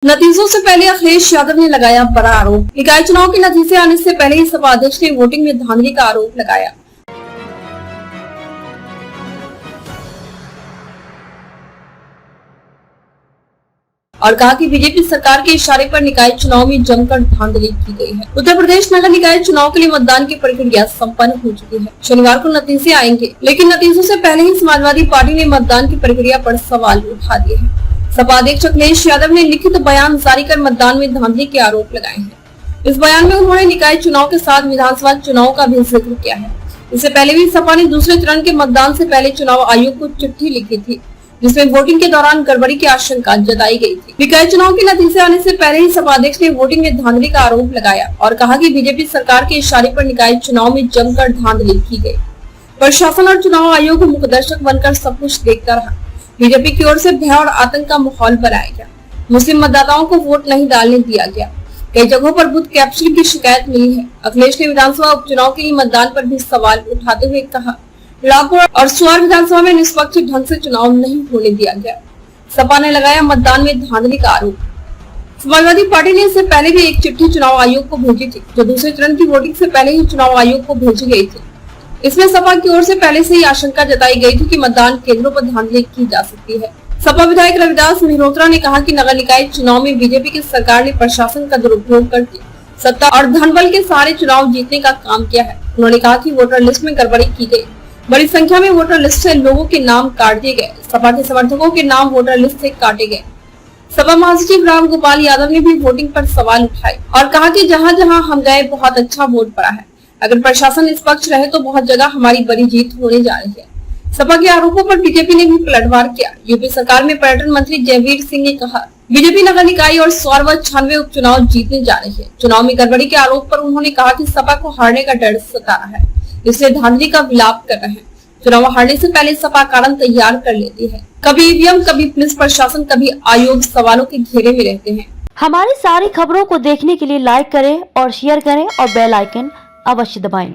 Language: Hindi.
नतीजों से पहले अखिलेश यादव ने लगाया बड़ा आरोप। निकाय चुनाव के नतीजे आने से पहले ही सपा अध्यक्ष ने वोटिंग में धांधली का आरोप लगाया और कहा कि बीजेपी सरकार के इशारे पर निकाय चुनाव में जमकर धांधली की गई है। उत्तर प्रदेश नगर निकाय चुनाव के लिए मतदान की प्रक्रिया संपन्न हो चुकी है। शनिवार को नतीजे आएंगे, लेकिन नतीजों से पहले ही समाजवादी पार्टी ने मतदान की प्रक्रिया पर सवाल उठा दिए हैं। सपा अध्यक्ष अखिलेश यादव ने लिखित बयान जारी कर मतदान में धांधली के आरोप लगाए हैं। इस बयान में उन्होंने निकाय चुनाव के साथ विधानसभा चुनाव का भी जिक्र किया है। इससे पहले भी सपा ने दूसरे चरण के मतदान से पहले चुनाव आयोग को चिट्ठी लिखी थी, जिसमें वोटिंग के दौरान गड़बड़ी की आशंका जताई गई थी। निकाय चुनाव के नतीजे आने से पहले ही सपा अध्यक्ष ने वोटिंग में धांधली का आरोप लगाया और कहा कि बीजेपी सरकार के इशारे पर निकाय चुनाव में जमकर धांधली की गई। प्रशासन और चुनाव आयोग मुखदर्शक बनकर सब कुछ देखता रहा। बीजेपी की ओर से भय और आतंक का माहौल बनाया गया। मुस्लिम मतदाताओं को वोट नहीं डालने दिया गया। कई जगहों पर बूथ कैप्चरिंग की शिकायत मिली है। अखिलेश ने विधानसभा उपचुनाव के लिए मतदान पर भी सवाल उठाते हुए कहा, रामपुर और सुआर विधानसभा में निष्पक्ष ढंग से चुनाव नहीं होने दिया गया। सपा ने लगाया मतदान में धांधली का आरोप। समाजवादी पार्टी ने इससे पहले भी एक चिट्ठी चुनाव आयोग को भेजी थी, जो दूसरे चरण की वोटिंग से पहले ही चुनाव आयोग को भेजी गई थी। इसमें सपा की ओर से पहले से ही आशंका जताई गई थी कि मतदान केंद्रों पर धांधली की जा सकती है। सपा विधायक रविदास मेहरोत्रा ने कहा कि नगर निकाय चुनाव में बीजेपी की सरकार ने प्रशासन का दुरुपयोग करके सत्ता और धनबल के सहारे चुनाव जीतने का काम किया है। उन्होंने कहा कि वोटर लिस्ट में गड़बड़ी की गई। बड़ी संख्या में वोटर लिस्ट से लोगों के नाम काट दिए गए। सपा के समर्थकों के नाम वोटर लिस्ट से काटे गए। सपा महासचिव राम गोपाल यादव ने भी वोटिंग पर सवाल उठाए और कहा कि जहां जहां हम गए बहुत अच्छा वोट पड़ा है। अगर प्रशासन निष्पक्ष रहे तो बहुत जगह हमारी बड़ी जीत होने जा रही है। सपा के आरोपों पर बीजेपी ने भी पलटवार किया। यूपी सरकार में पर्यटन मंत्री जयवीर सिंह ने कहा, बीजेपी नगर निकाय और 96 उपचुनाव जीतने जा रही है। चुनाव में गड़बड़ी के आरोप पर उन्होंने कहा कि सपा को हारने का डर सता रहा है, इसलिए धांधली का विलाप कर रहे हैं। चुनाव हारने से पहले सपा कारण तैयार कर लेती है। कभी ईवीएम, कभी पुलिस प्रशासन, कभी आयोग सवालों के घेरे में रहते हैं। हमारी सारी खबरों को देखने के लिए लाइक करें और शेयर करें और बेल आइकन अवश्य दबाएं।